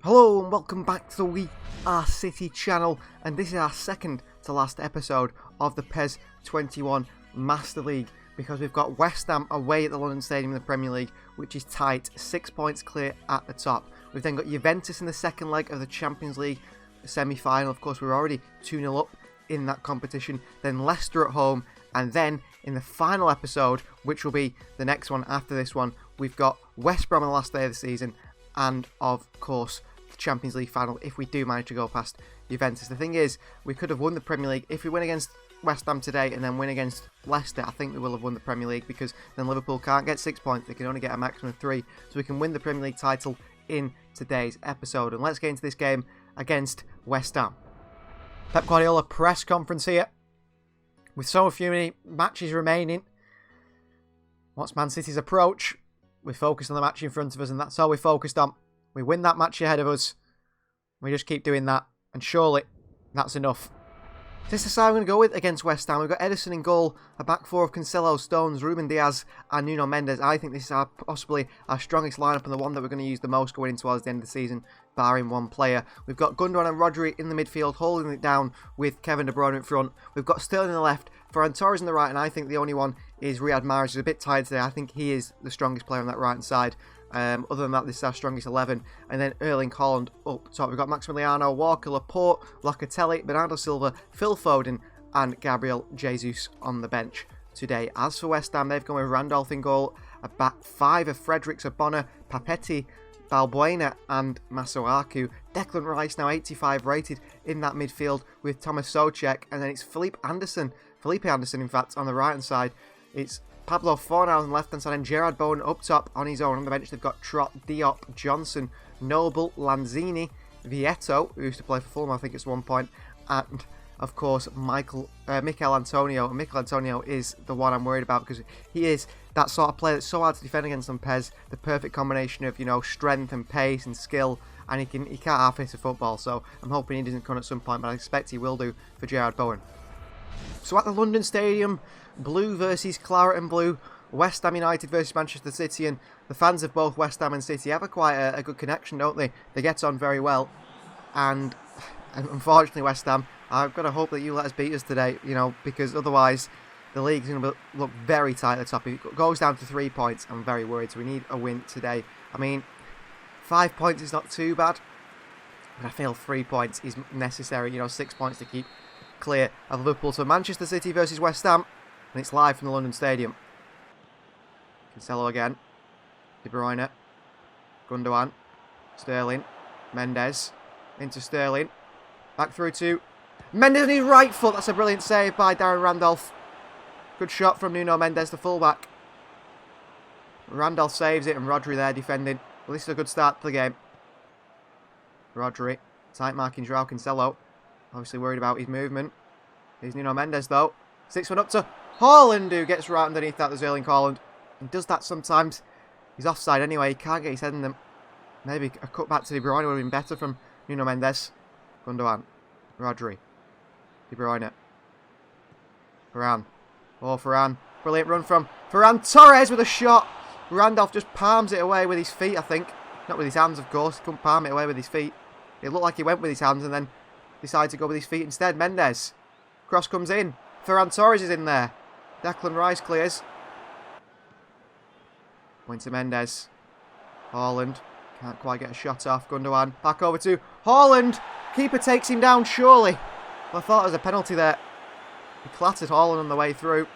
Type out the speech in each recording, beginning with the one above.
Hello and welcome back to the We Are City channel, and this is our second to last episode of the PES 21 Master League, because we've got West Ham away at the London Stadium in the Premier League, which is tight, 6 points clear at the top. We've then got Juventus in the second leg of the Champions League semi-final. Of course, we're already 2-0 up in that competition. Then Leicester at home, and then in the final episode, which will be the next one after this one, we've got West Brom on the last day of the season, and of course the Champions League final if we do manage to go past Juventus. The thing is, we could have won the Premier League if we win against West Ham today and then win against Leicester. I think we will have won the Premier League, because then Liverpool can't get 6 points, they can only get a maximum of 3, so we can win the Premier League title in today's episode. And let's get into this game against West Ham. Pep Guardiola press conference here, with so few many matches remaining. What's Man City's approach? We focus on the match in front of us, and that's all we're focused on. We win that match ahead of us. We just keep doing that, and surely that's enough. This is the side I'm going to go with against West Ham. We've got Ederson in goal, a back four of Cancelo, Stones, Ruben Diaz, and Nuno Mendes. I think this is possibly our strongest lineup, and the one that we're going to use the most going towards the end of the season, barring one player. We've got Gundogan and Rodri in the midfield, holding it down with Kevin De Bruyne in front. We've got Sterling on the left, Ferran Torres on the right, and I think the only one is Riyad Mahrez, who's a bit tired today. I think he is the strongest player on that right-hand side. Other than that, this is our strongest 11. And then Erling Haaland up top. We've got Maximiliano, Walker, Laporte, Locatelli, Bernardo Silva, Phil Foden, and Gabriel Jesus on the bench today. As for West Ham, they've gone with Randolph in goal, a back five of Fredericks, Bonner, Papetti, Balbuena, and Masuaku. Declan Rice now 85 rated in that midfield with Thomas Soucek, and then it's Felipe Anderson, in fact, on the right hand side. It's Pablo Fornal on the left hand side, and Gerard Bowen up top on his own. On the bench they've got Trott, Diop, Johnson, Noble, Lanzini, Vieto, who used to play for Fulham I think at one point, and of course Mikel Antonio. And Mikel Antonio is the one I'm worried about, because he is that sort of player that's so hard to defend against on PES. The perfect combination of, you know, strength and pace and skill, and he can't half-hit a football. So I'm hoping he doesn't come at some point, but I expect he will do for Gerard Bowen. So at the London Stadium, blue versus claret and blue, West Ham United versus Manchester City, and the fans of both West Ham and City have quite a good connection, don't they? They get on very well, and unfortunately West Ham, I've got to hope that you let us beat us today, you know, because otherwise the league's going to look very tight at the top. If it goes down to 3 points, I'm very worried, so we need a win today. I mean, 5 points is not too bad, but I feel 3 points is necessary, you know, 6 points to keep clear of Liverpool. So Manchester City versus West Ham, and it's live from the London Stadium. Cancelo again, De Bruyne, Gundogan, Sterling, Mendes, into Sterling, back through to Mendes on his right foot. That's a brilliant save by Darren Randolph. Good shot from Nuno Mendes, the fullback. Randolph saves it, and Rodri there defending. Well, this is a good start to the game. Rodri, tight marking Joao Cancelo. Obviously worried about his movement. Here's Nuno Mendes though. 6-1 up to Haaland, who gets right underneath that. There's Erling Haaland. He does that sometimes. He's offside anyway. He can't get his head in them. Maybe a cut back to De Bruyne would have been better from Nuno Mendes. Gundogan. Rodri. De Bruyne. Ferran. Oh, Ferran. Brilliant run from Ferran Torres with a shot. Randolph just palms it away with his feet, I think. Not with his hands, of course. He couldn't palm it away with his feet. It looked like he went with his hands and then decided to go with his feet instead. Mendes. Cross comes in. Ferran Torres is in there. Declan Rice clears. Point to Mendes. Haaland. Can't quite get a shot off. Gundogan. Back over to Haaland. Keeper takes him down, surely. Well, I thought there was a penalty there. He clattered Haaland on the way through.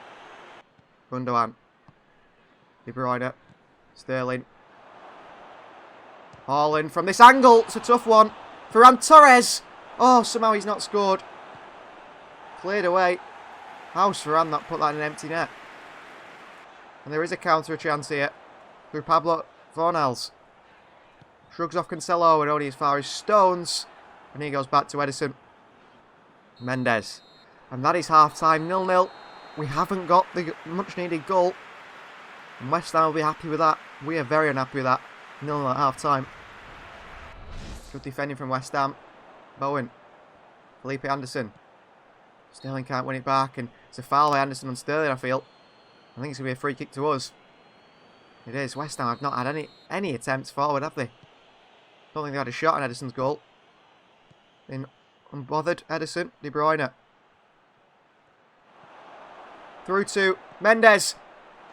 Gundogan. De Bruyne. Sterling. Haaland from this angle. It's a tough one. Ferran Torres. Oh, somehow he's not scored. Cleared away. How's Ferran not put that in an empty net? And there is a counter chance here through Pablo Fornals. Shrugs off Cancelo and only as far as Stones. And he goes back to Ederson. Mendes. And that is half-time, 0-0. We haven't got the much-needed goal. And West Ham will be happy with that. We are very unhappy with that. 0-0 at half-time. Good defending from West Ham. Bowen. Felipe Anderson. Sterling can't win it back, and it's a foul by Anderson on Sterling, I feel. I think it's going to be a free kick to us. It is. West Ham have not had any attempts forward, have they? Don't think they had a shot on Ederson's goal. Unbothered, Ederson, De Bruyne. Through to Mendes.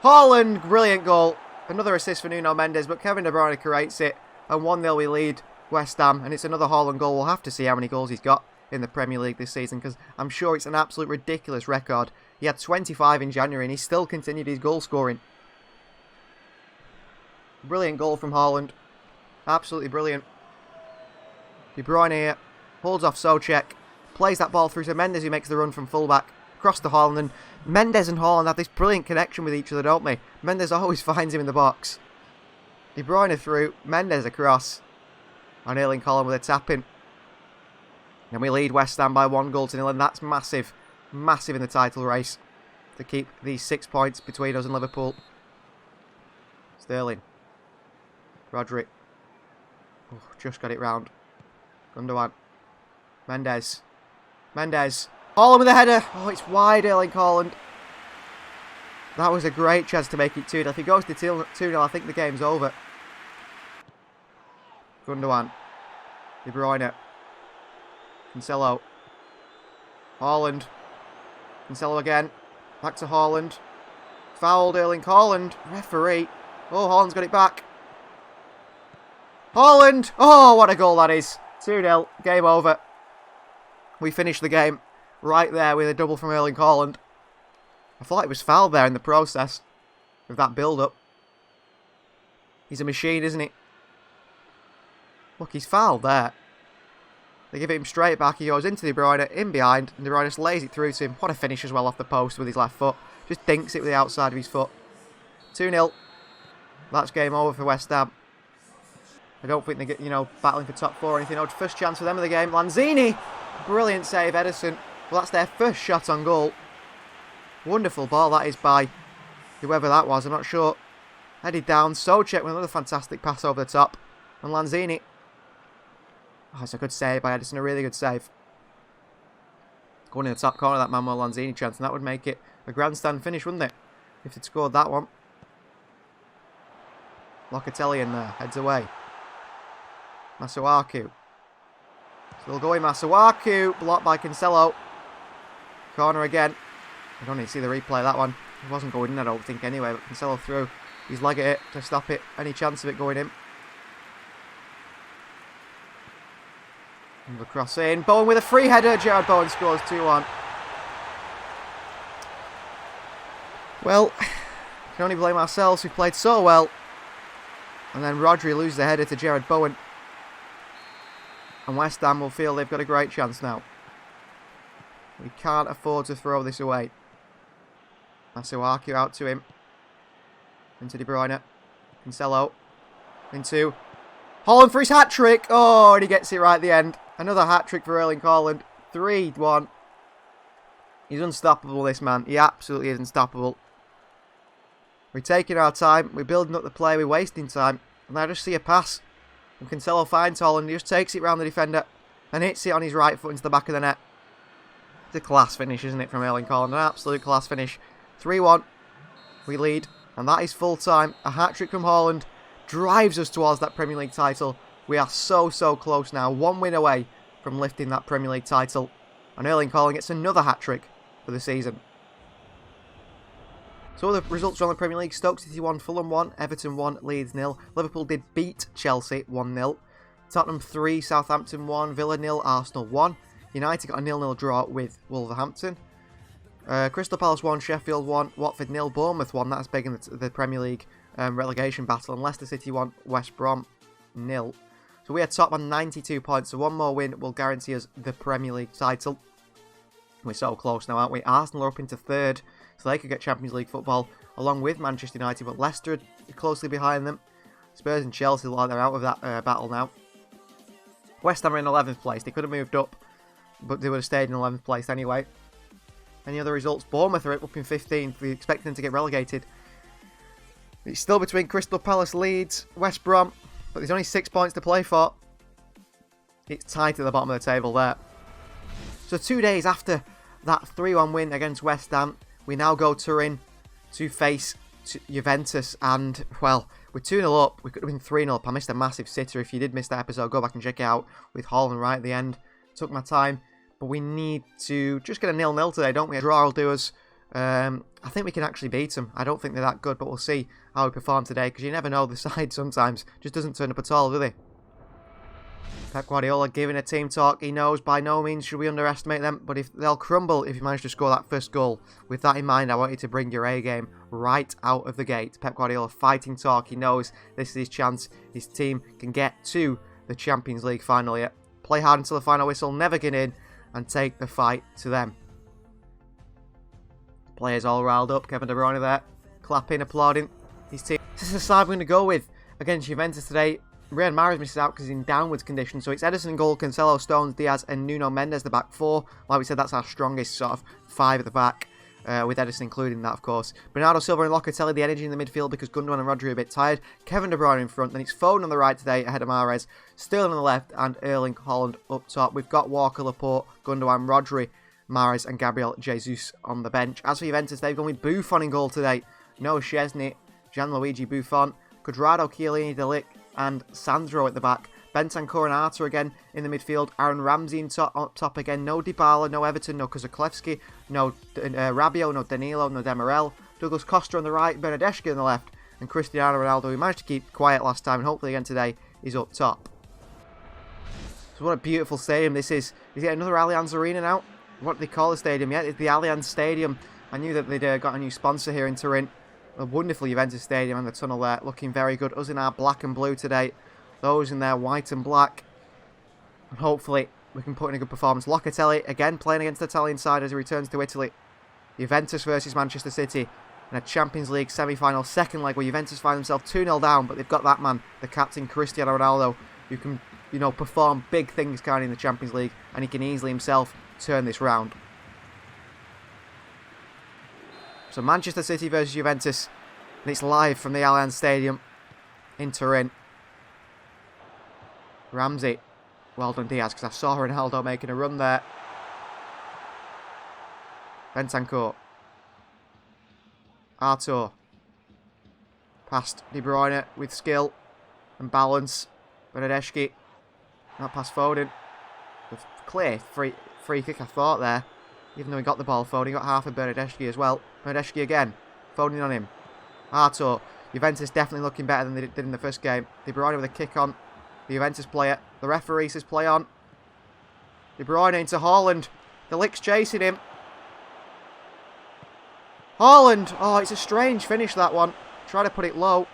Haaland, brilliant goal. Another assist for Nuno Mendes, but Kevin De Bruyne creates it. And 1-0 we lead West Ham. And it's another Haaland goal. We'll have to see how many goals he's got in the Premier League this season, because I'm sure it's an absolute ridiculous record. He had 25 in January and he still continued his goal scoring. Brilliant goal from Haaland. Absolutely brilliant. De Bruyne here. Holds off Souček. Plays that ball through to Mendes, who makes the run from fullback. Across to Haaland. And Mendes and Haaland have this brilliant connection with each other, don't they? Mendes always finds him in the box. De Bruyne through. Mendes across. And Erling Haaland with a tap-in. And we lead West Ham by 1-0, and that's massive. Massive in the title race. To keep these 6 points between us and Liverpool. Sterling. Rodri. Oh, just got it round. Gundogan. Mendes. Mendes. Haaland with a header. Oh, it's wide, Erling Haaland. That was a great chance to make it 2-0. If he goes to 2-0, I think the game's over. Gundogan. De Bruyne. Cancelo. Haaland. Cancelo again. Back to Haaland. Fouled Erling Haaland. Referee. Oh, Haaland's got it back. Haaland! Oh, what a goal that is. 2-0. Game over. We finished the game right there with a double from Erling Haaland. I thought it was fouled there in the process of that build-up. He's a machine, isn't he? Look, he's fouled there. They give it him straight back. He goes into De Bruyne, in behind, and De Bruyne just lays it through to him. What a finish as well off the post with his left foot. Just dinks it with the outside of his foot. 2-0. That's game over for West Ham. I don't think they get, battling for top 4 or anything. No, first chance for them of the game. Lanzini! Brilliant save, Ederson. Well, that's their first shot on goal. Wonderful ball that is by whoever that was, I'm not sure. Headed down. Souček with another fantastic pass over the top. And Lanzini. Oh, it's a good save by Ederson, a really good save. Going in the top corner of that Manuel Lanzini chance, and that would make it a grandstand finish, wouldn't it? If they'd scored that one. Locatelli in there, heads away. Masuaku. Still going, Masuaku. Blocked by Cancelo. Corner again. I don't need to see the replay of that one. It wasn't going in, I don't think, anyway. But Cancelo threw his leg at it to stop it. Any chance of it going in. And the cross in. Bowen with a free header. Gerard Bowen scores 2-1. Well, we can only blame ourselves. We played so well. And then Rodri loses the header to Gerard Bowen. And West Ham will feel they've got a great chance now. We can't afford to throw this away. Masuaku out to him. Into De Bruyne. Cancelo. Into Haaland for his hat-trick. Oh, and he gets it right at the end. Another hat-trick for Erling Haaland. 3-1. He's unstoppable, this man. He absolutely is unstoppable. We're taking our time. We're building up the play. We're wasting time. And I just see a pass. And Cancelo finds Haaland. He just takes it round the defender. And hits it on his right foot into the back of the net. It's a class finish, isn't it, from Erling Haaland? An absolute class finish. 3-1. We lead. And that is full time. A hat-trick from Haaland drives us towards that Premier League title. We are so close now. 1 win away from lifting that Premier League title. And Erling Haaland gets another hat-trick for the season. So the results are on the Premier League. Stoke City 1, Fulham 1, Everton 1, Leeds 0. Liverpool did beat Chelsea 1-0. Tottenham 3, Southampton 1, Villa 0, Arsenal 1. United got a 0-0 draw with Wolverhampton. Crystal Palace 1, Sheffield 1, Watford 0, Bournemouth 1. That's big in the Premier League relegation battle. And Leicester City 1, West Brom 0. So we are top on 92 points. So one more win will guarantee us the Premier League title. We're so close now, aren't we? Arsenal are up into 3rd, so they could get Champions League football along with Manchester United. But Leicester are closely behind them. Spurs and Chelsea look like they're out of that battle now. West Ham are in 11th place. They could have moved up, but they would have stayed in 11th place anyway. Any other results? Bournemouth are up in 15th. We expect them to get relegated. It's still between Crystal Palace, Leeds, West Brom, but there's only 6 points to play for. It's tight at the bottom of the table there. So 2 days after that 3-1 win against West Ham, we now go Turin to face Juventus. And, well, We're 2-0 up. We could have been 3-0 up. I missed a massive sitter. If you did miss that episode, go back and check it out with Holland right at the end. Took my time. But we need to just get a 0-0 today, don't we? A draw will do us. I think we can actually beat them. I don't think they're that good, but we'll see how we perform today, because you never know the side sometimes. Just doesn't turn up at all, do they? Pep Guardiola giving a team talk. He knows by no means should we underestimate them, but if they'll crumble if you manage to score that first goal. With that in mind, I want you to bring your A game right out of the gate. Pep Guardiola fighting talk. He knows this is his chance. His team can get to the Champions League final yet. Play hard until the final whistle, never get in, and take the fight to them. Players all riled up. Kevin De Bruyne there, clapping, applauding his team. This is the side we're going to go with against Juventus today. Riyad Mahrez misses out because he's in downwards condition. So it's Ederson in goal, Cancelo, Stones, Diaz and Nuno Mendes, the back four. Like we said, that's our strongest sort of five at the back, with Ederson including that, of course. Bernardo Silva and Locatelli, the energy in the midfield because Gundogan and Rodri are a bit tired. Kevin De Bruyne in front. Then it's Foden on the right today ahead of Mahrez. Sterling on the left and Erling Haaland up top. We've got Walker, Laporte, Gundogan, Rodri, Mahrez and Gabriel Jesus on the bench. As for Juventus, they've gone with Buffon in goal today. No Szczesny, Gianluigi Buffon, Cuadrado, Chiellini, De Ligt and Sandro at the back. Bentancur and Arthur again in the midfield. Aaron Ramsey up top again. No Dybala, no Everton, no Kuzaklevski, no Rabiot, no Danilo, no Demirel. Douglas Costa on the right, Bernardeschi on the left, and Cristiano Ronaldo, who managed to keep quiet last time and hopefully again today, is up top. So what a beautiful stadium this is. Is it another Allianz Arena now? What do they call the stadium yet? It's the Allianz Stadium. I knew that they'd got a new sponsor here in Turin. A wonderful Juventus stadium and the tunnel there, looking very good. Us in our black and blue today. Those in their white and black. And hopefully we can put in a good performance. Locatelli again playing against the Italian side as he returns to Italy. Juventus versus Manchester City in a Champions League semi-final second leg where Juventus find themselves 2-0 down, but they've got that man, the captain Cristiano Ronaldo, who can, you know, perform big things kind of in the Champions League, and he can easily himself turn this round. So Manchester City versus Juventus, and it's live from the Allianz Stadium in Turin. Ramsey, well done Diaz, because I saw Ronaldo making a run there. Bentancur, Arthur, past De Bruyne with skill and balance. Bernardeschi, not past Foden. The clear free kick I thought there. Even though he got the ball, Foden, he got half of Bernardeschi as well. Bernardeschi again, Foden on him. Arthur, Juventus definitely looking better than they did in the first game. De Bruyne with a kick on the Juventus player. The referee says play on. De Bruyne into Haaland. De Ligt's chasing him. Haaland! Oh, it's a strange finish, that one. Try to put it low.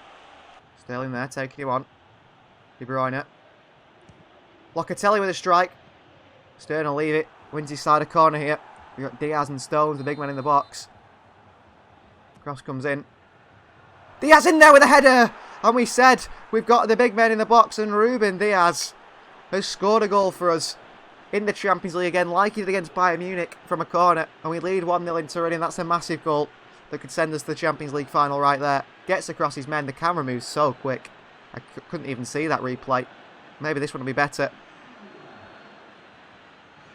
Sterling there, taking him on. De Bruyne. Locatelli with a strike. Sterling will leave it. Wins his side of corner here. We've got Diaz and Stones, the big man in the box. Cross comes in. Diaz in there with a header! And we said we've got the big men in the box, and Ruben Diaz has scored a goal for us in the Champions League again, like he did against Bayern Munich from a corner. And we lead 1-0 in Turin, and that's a massive goal that could send us to the Champions League final right there. Gets across his men. The camera moves so quick. I couldn't even see that replay. Maybe this one will be better.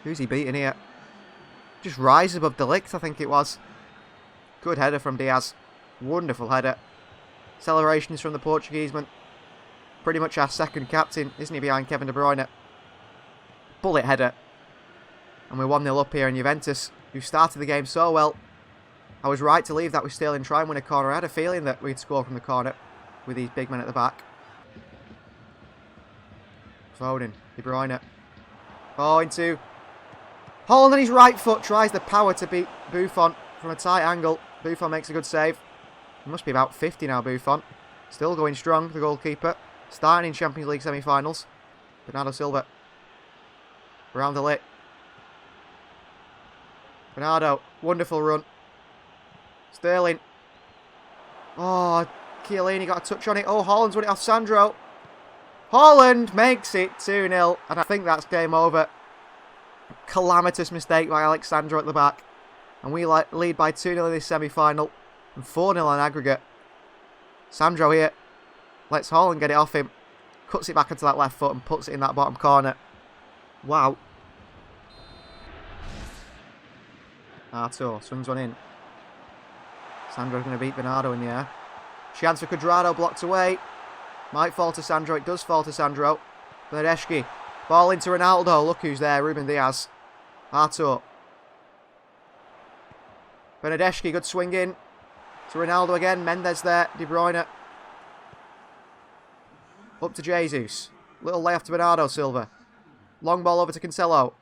Who's he beating here? Just rise above De Ligt, I think it was. Good header from Diaz. Wonderful header. Celebrations from the Portugueseman. Pretty much our second captain, isn't he, behind Kevin De Bruyne? Bullet header. And we're 1-0 up here in Juventus, who started the game so well. I was right to leave that with Sterling try and win a corner. I had a feeling that we'd score from the corner with these big men at the back. Foden, De Bruyne. Oh, into Haaland on his right foot, tries the power to beat Buffon from a tight angle. Buffon makes a good save. He must be about 50 now, Buffon. Still going strong, the goalkeeper. Starting in Champions League semi-finals. Bernardo Silva. Around the lit. Bernardo, wonderful run. Sterling. Oh, Chiellini got a touch on it. Oh, Haaland's won it off Sandro. Haaland makes it 2-0. And I think that's game over. Calamitous mistake by Alexandro at the back. And we lead by 2-0 in this semi-final. And 4-0 on aggregate. Sandro here. Lets Haaland get it off him. Cuts it back into that left foot and puts it in that bottom corner. Wow. Arthur swings one in. Sandro's going to beat Bernardo in the air. Chance for Cuadrado, blocked away. Might fall to Sandro. It does fall to Sandro. Bernadeschi. Ball into Ronaldo. Look who's there. Ruben Diaz. Artur. Bernadeschi. Good swing in. To Ronaldo again. Mendes there. De Bruyne. Up to Jesus. Little layoff to Bernardo Silva. Long ball over to Cancelo.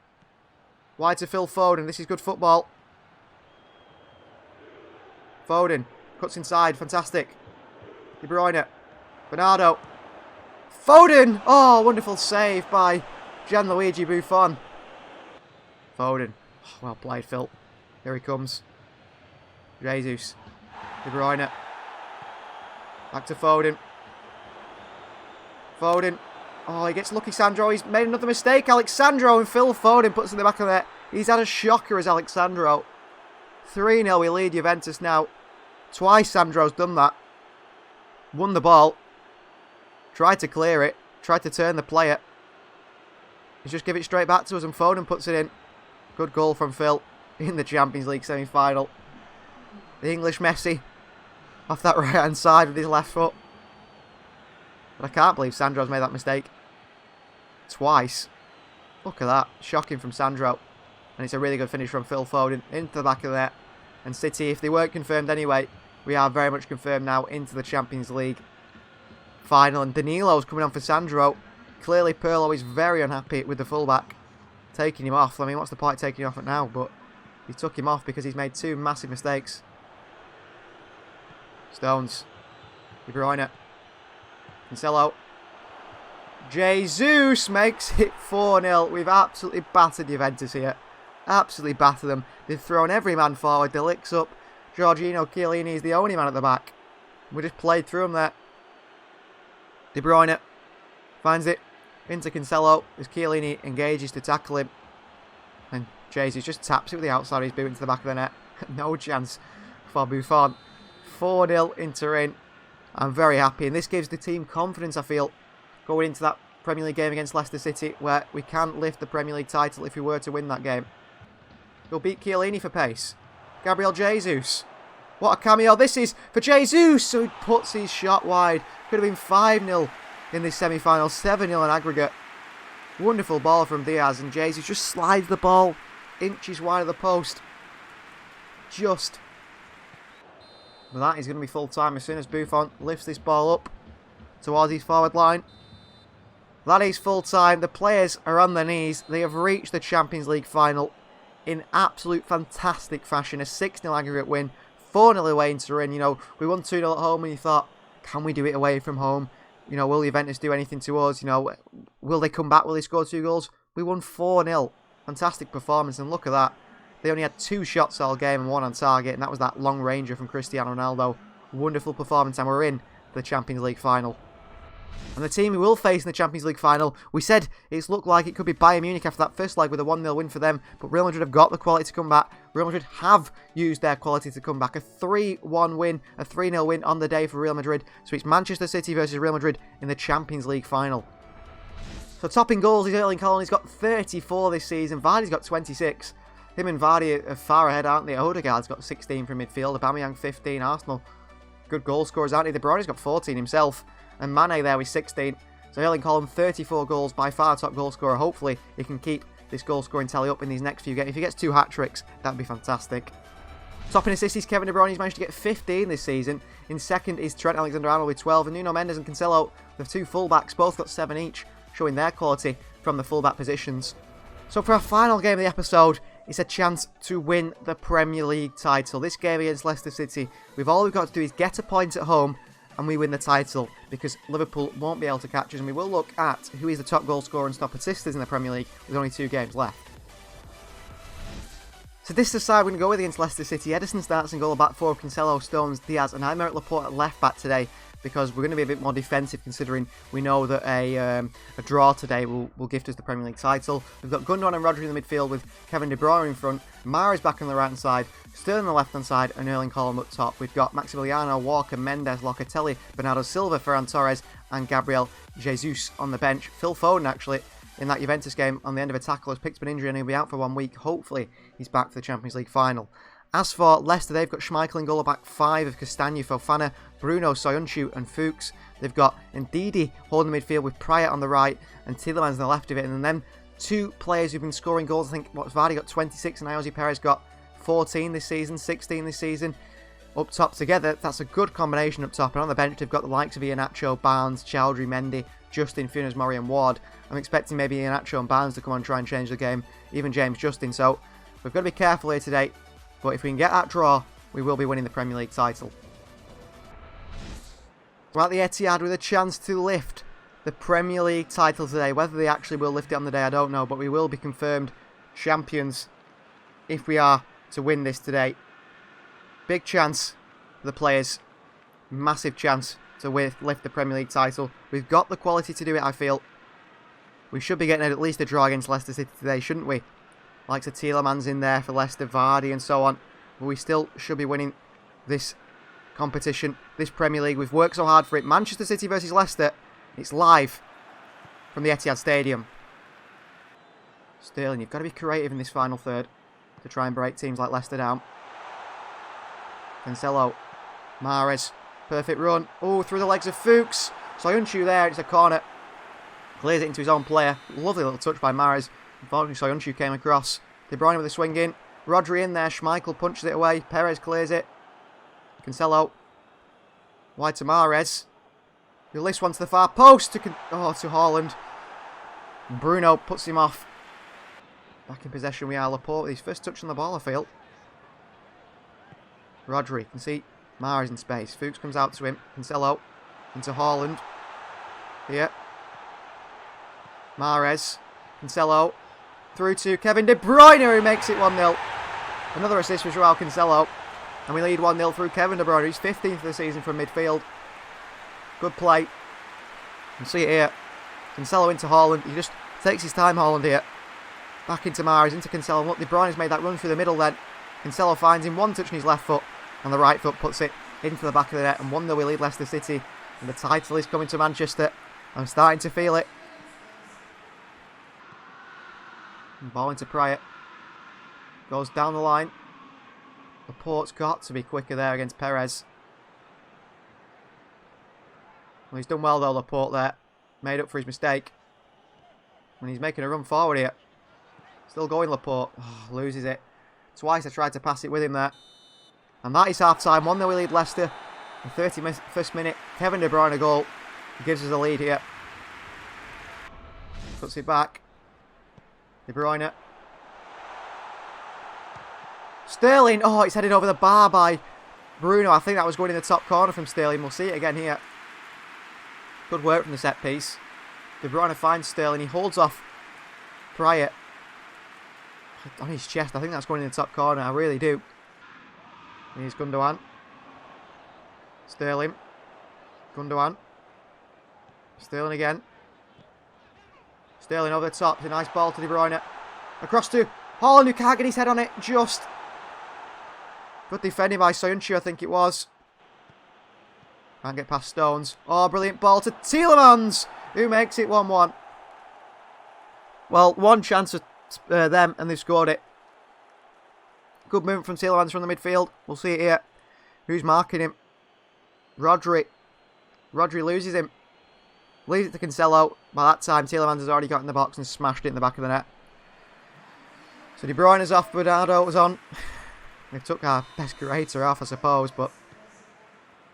Wide to Phil Foden. This is good football. Foden. Cuts inside. Fantastic. De Bruyne. Bernardo. Foden! Oh, wonderful save by Gianluigi Buffon. Foden. Oh, well played, Phil. Here he comes. Jesus. De Bruyne. Back to Foden. Foden. Oh, he gets lucky, Sandro. He's made another mistake. Alexandro, and Phil Foden puts in the back of the net. He's had a shocker as Alexandro. 3-0, we lead Juventus now. Twice Sandro's done that. Won the ball. Tried to clear it. Tried to turn the player. He's just give it straight back to us, and Foden puts it in. Good goal from Phil in the Champions League semi-final. The English Messi off that right-hand side with his left foot. But I can't believe Sandro's made that mistake. Twice. Look at that. Shocking from Sandro. And it's a really good finish from Phil Foden into the back of the net. And City, if they weren't confirmed anyway, we are very much confirmed now into the Champions League final. And Danilo's coming on for Sandro. Clearly Pirlo is very unhappy with the fullback taking him off. I mean, what's the point taking him off now? But he took him off because he's made two massive mistakes. Stones. De Bruyne. Cancelo. Jesus makes it 4-0. We've absolutely battered Juventus here. Absolutely battered them. They've thrown every man forward. De Ligt's up. Jorginho Chiellini is the only man at the back. We just played through him there. De Bruyne finds it into Cancelo as Chiellini engages to tackle him. And Jesus just taps it with the outside of his boot into the back of the net. No chance for Buffon. 4-0 Inter. I'm very happy, and this gives the team confidence, I feel, going into that Premier League game against Leicester City, where we can lift the Premier League title if we were to win that game. We'll beat Chiellini for pace. Gabriel Jesus. What a cameo this is for Jesus! So he puts his shot wide. Could have been 5-0 in this semi-final, 7-0 in aggregate. Wonderful ball from Diaz, and Jesus just slides the ball inches wide of the post. Just. But that is going to be full time as soon as Buffon lifts this ball up towards his forward line. That is full time. The players are on their knees. They have reached the Champions League final in absolute fantastic fashion. A 6-0 aggregate win. 4-0 away in Turin. You know, we won 2-0 at home and you thought, can we do it away from home? You know, will Juventus do anything to us? You know, will they come back? Will they score 2 goals? We won 4-0. Fantastic performance, and look at that. They only had 2 shots all game and 1 on target, and that was that long ranger from Cristiano Ronaldo. Wonderful performance, and we're in the Champions League final. And the team we will face in the Champions League final, we said it's looked like it could be Bayern Munich after that first leg with a 1-0 win for them, but Real Madrid have got the quality to come back. Real Madrid have used their quality to come back. A 3-1 win, a 3-0 win on the day for Real Madrid. So it's Manchester City versus Real Madrid in the Champions League final. So topping goals is Erling Haaland. He's got 34 this season. Vardy's got 26. Him and Vardy are far ahead, aren't they? Odegaard's got 16 from midfield. Aubameyang 15. Arsenal, good goal scorers, aren't they? De Bruyne's got 14 himself. And Mane there with 16. So Erling Haaland, 34 goals, by far top goal scorer. Hopefully he can keep this goal scoring tally up in these next few games. If he gets 2 hat-tricks, that'd be fantastic. Topping assists is Kevin De Bruyne. He's managed to get 15 this season. In second is Trent Alexander-Arnold with 12. And Nuno Mendes and Cancelo, the 2 fullbacks, both got 7 each, showing their quality from the fullback positions. So for our final game of the episode, it's a chance to win the Premier League title. This game against Leicester City, all we've got to do is get a point at home and we win the title, because Liverpool won't be able to catch us, and we will look at who is the top goal scorer and top assisters in the Premier League with only 2 games left. So this is the side we're going to go with against Leicester City. Ederson starts in goal at back 4, Cancelo, Stones, Diaz, and Aymeric Laporte at left back today, because we're going to be a bit more defensive, considering we know that a draw today will gift us the Premier League title. We've got Gundogan and Rodri in the midfield with Kevin De Bruyne in front, Mahrez back on the right hand side, Sterling on the left hand side, and Erling Haaland up top. We've got Maximiliano, Walker, Mendes, Locatelli, Bernardo Silva, Ferran Torres, and Gabriel Jesus on the bench. Phil Foden, actually, in that Juventus game on the end of a tackle, has picked up an injury and he'll be out for 1 week. Hopefully he's back for the Champions League final. As for Leicester, they've got Schmeichel in goal, a back 5 of Cristiano, Fofana, Bruno, Soyuncu and Fuchs. They've got Ndidi holding the midfield with Pryor on the right and Tielemans on the left of it. And then 2 players who've been scoring goals. I think Vardy got 26 and Ayoze Perez got 14 this season, 16 this season. Up top together, that's a good combination up top. And on the bench, they've got the likes of Iheanacho, Barnes, Chowdhury, Mendy, Justin, Funes Mori and Ward. I'm expecting maybe Iheanacho and Barnes to come on and try and change the game. Even James Justin. So we've got to be careful here today. But if we can get that draw, we will be winning the Premier League title. We're at the Etihad with a chance to lift the Premier League title today. Whether they actually will lift it on the day, I don't know. But we will be confirmed champions if we are to win this today. Big chance for the players. Massive chance to lift the Premier League title. We've got the quality to do it, I feel. We should be getting at least a draw against Leicester City today, shouldn't we? Like the Tielemans in there for Leicester, Vardy and so on. But we still should be winning this competition, this Premier League. We've worked so hard for it. Manchester City versus Leicester. It's live from the Etihad Stadium. Sterling, you've got to be creative in this final third to try and break teams like Leicester down. Cancelo. Mahrez. Perfect run. Oh, through the legs of Fuchs. Soyuncu there. It's a corner. Clears it into his own player. Lovely little touch by Mahrez. Unfortunately, Soyuncu came across. De Bruyne with a swing in. Rodri in there. Schmeichel punches it away. Perez clears it. Cancelo. Wide to Mahrez. He'll lift one to the far post. To Haaland. Bruno puts him off. Back in possession we are. Laporte with his first touch on the ball, I feel. Rodri. You can see Mahrez in space. Fuchs comes out to him. Cancelo. Into Haaland. Here. Mahrez. Cancelo. Through to Kevin De Bruyne, who makes it 1-0. Another assist for Joao Cancelo. And we lead 1-0 through Kevin De Bruyne. He's 15th of the season from midfield. Good play. You can see it here. Cancelo into Haaland. He just takes his time, Haaland here. Back into Mahrez, into Cancelo. And look, De Bruyne has made that run through the middle then. Cancelo finds him, one touch on his left foot. And the right foot puts it into the back of the net. And 1-0 we lead Leicester City. And the title is coming to Manchester. I'm starting to feel it. Ball into Pryor. Goes down the line. Laporte's got to be quicker there against Perez. Well, he's done well though, Laporte there. Made up for his mistake. And he's making a run forward here. Still going, Laporte. Oh, loses it. Twice I tried to pass it with him there. And that is half-time. 1-0 we lead Leicester. The 31st minute. Kevin De Bruyne a goal. He gives us a lead here. Puts it back. De Bruyne. Sterling. Oh, it's headed over the bar by Bruno. I think that was going in the top corner from Sterling. We'll see it again here. Good work from the set piece. De Bruyne finds Sterling. He holds off Pryor on his chest. I think that's going in the top corner. I really do. Here's Gundogan. Sterling. Gundogan. Sterling again. Sterling over the top. It's a nice ball to De Bruyne. Across to Haaland, who can't get his head on it. Just. Good defending by Soyuncu, I think it was. Can't get past Stones. Oh, brilliant ball to Tielemans, who makes it 1-1. Well, one chance of them, and they've scored it. Good movement from Tielemans from the midfield. We'll see it here. Who's marking him? Rodri. Rodri loses him. Leaves it to Cancelo. By that time, Tielemans has already got in the box and smashed it in the back of the net. So De Bruyne is off. Bernardo was on. They took our best creator off, I suppose, but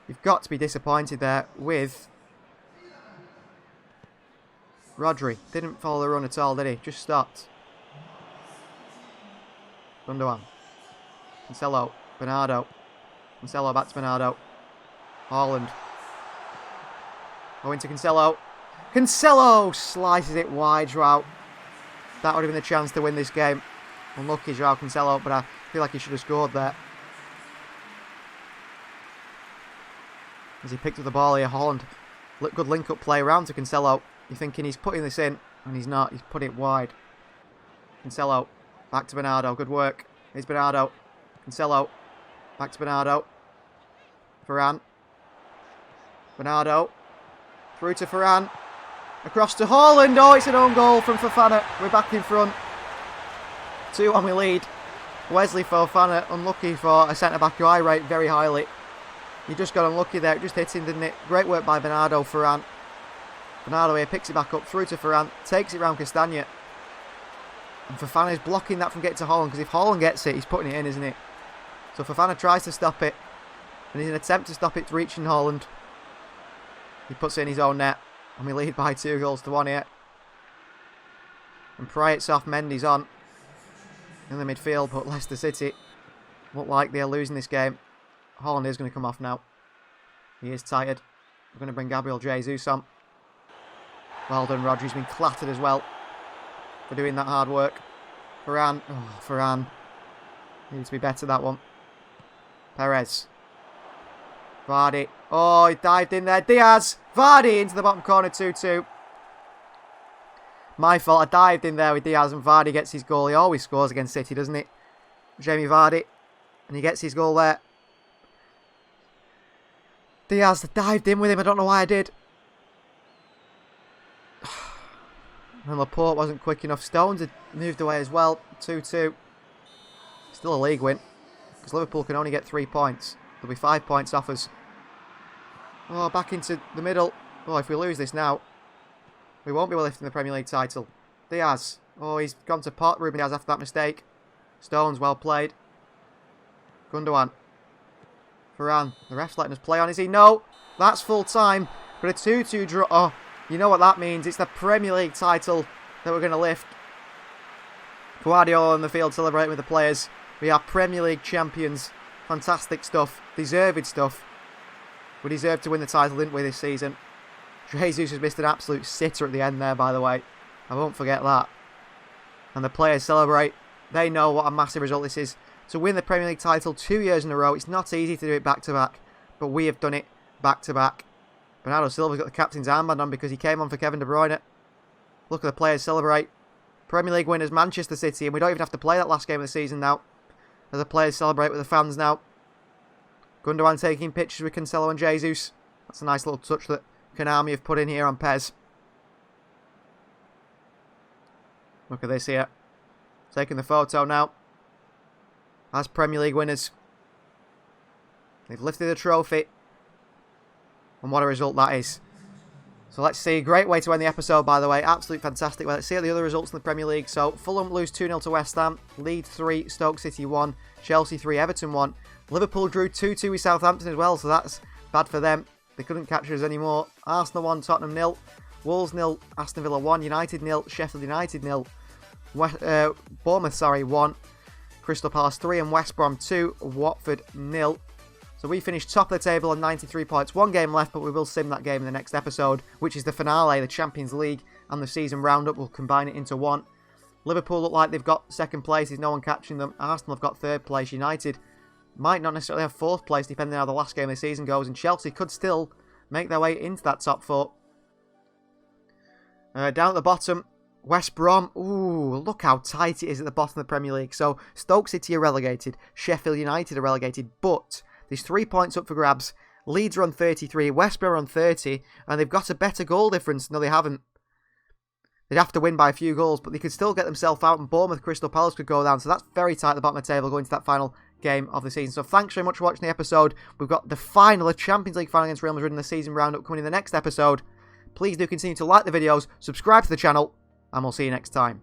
you've got to be disappointed there with Rodri. Didn't follow the run at all, did he? Just stopped. Gundogan. Cancelo. Bernardo. Cancelo back to Bernardo. Haaland. Going to Cancelo. Cancelo slices it wide, Joao. That would have been the chance to win this game. Unlucky, Joao Cancelo, but I feel like he should have scored there. As he picked up the ball here, Haaland. Good link-up play around to Cancelo. You're thinking he's putting this in, and he's not. He's put it wide. Cancelo. Back to Bernardo. Good work. Here's Bernardo. Cancelo. Back to Bernardo. Varane. Bernardo. Through to Varane. Across to Haaland. Oh, it's an own goal from Fofana. We're back in front. 2-1 we lead. Wesley Fofana, unlucky for a centre-back who I rate very highly. He just got unlucky there. It just hit him, didn't it? Great work by Bernardo Ferran. Bernardo here picks it back up through to Ferran. Takes it round Cristiano. And Fofana is blocking that from getting to Holland, because if Holland gets it, he's putting it in, isn't it? So Fofana tries to stop it. And in an attempt to stop it reaching Holland, he puts it in his own net. And we lead by 2-1 here. And Pryatsov, Mendy's on in the midfield, but Leicester City look like they're losing this game. Holland is going to come off now. He is tired. We're going to bring Gabriel Jesus on. Well done, Rodri. He's been clattered as well for doing that hard work. Ferran. Oh, Ferran. Needs to be better, that one. Perez. Vardy. Oh, he dived in there. Diaz. Vardy into the bottom corner, 2-2. My fault. I dived in there with Diaz and Vardy gets his goal. He always scores against City, doesn't he? Jamie Vardy. And he gets his goal there. Diaz dived in with him. I don't know why I did. And Laporte wasn't quick enough. Stones had moved away as well. 2-2. Still a league win. Because Liverpool can only get 3 points. There'll be 5 points off us. Oh, back into the middle. Oh, if we lose this now, we won't be lifting the Premier League title. Diaz. Oh, he's gone to pot. Ruben Diaz after that mistake. Stones, well played. Gundogan. Ferran. The ref's letting us play on, is he? No. That's full time. But a 2-2 draw. Oh, you know what that means. It's the Premier League title that we're going to lift. Guardiola on the field celebrating with the players. We are Premier League champions. Fantastic stuff. Deserved stuff. We deserved to win the title, didn't we, this season? Jesus has missed an absolute sitter at the end there, by the way. I won't forget that. And the players celebrate. They know what a massive result this is. To win the Premier League title 2 years in a row, it's not easy to do it back-to-back. But we have done it back-to-back. Bernardo Silva's got the captain's armband on because he came on for Kevin De Bruyne. Look at the players celebrate. Premier League winners Manchester City, and we don't even have to play that last game of the season now. As the players celebrate with the fans now. Gundogan taking pictures with Cancelo and Jesus. That's a nice little touch that Konami have put in here on PES. Look at this here. Taking the photo now. As Premier League winners. They've lifted the trophy. And what a result that is. So let's see. Great way to end the episode, by the way. Absolutely fantastic. Well, let's see the other results in the Premier League. So Fulham lose 2-0 to West Ham. Leeds 3, Stoke City 1. Chelsea 3, Everton 1. Liverpool drew 2-2 with Southampton as well, so that's bad for them. They couldn't capture us anymore. Arsenal 1, Tottenham 0. Wolves 0, Aston Villa 1. United 0, Sheffield United 0. Bournemouth 1. Crystal Palace 3 and West Brom 2. Watford 0. So we finished top of the table on 93 points. 1 game left, but we will sim that game in the next episode, which is the finale, the Champions League, and the season roundup. We'll combine it into one. Liverpool look like they've got second place. There's no one catching them. Arsenal have got third place. United might not necessarily have fourth place, depending on how the last game of the season goes. And Chelsea could still make their way into that top 4. Down at the bottom, West Brom. Ooh, look how tight it is at the bottom of the Premier League. So Stoke City are relegated. Sheffield United are relegated. But there's 3 points up for grabs. Leeds are on 33. West Brom are on 30. And they've got a better goal difference. No, they haven't. They'd have to win by a few goals, but they could still get themselves out, and Bournemouth, Crystal Palace could go down. So that's very tight at the bottom of the table going to that final game of the season. So thanks very much for watching the episode. We've got the final, the Champions League final against Real Madrid in the season roundup coming in the next episode. Please do continue to like the videos, subscribe to the channel, and we'll see you next time.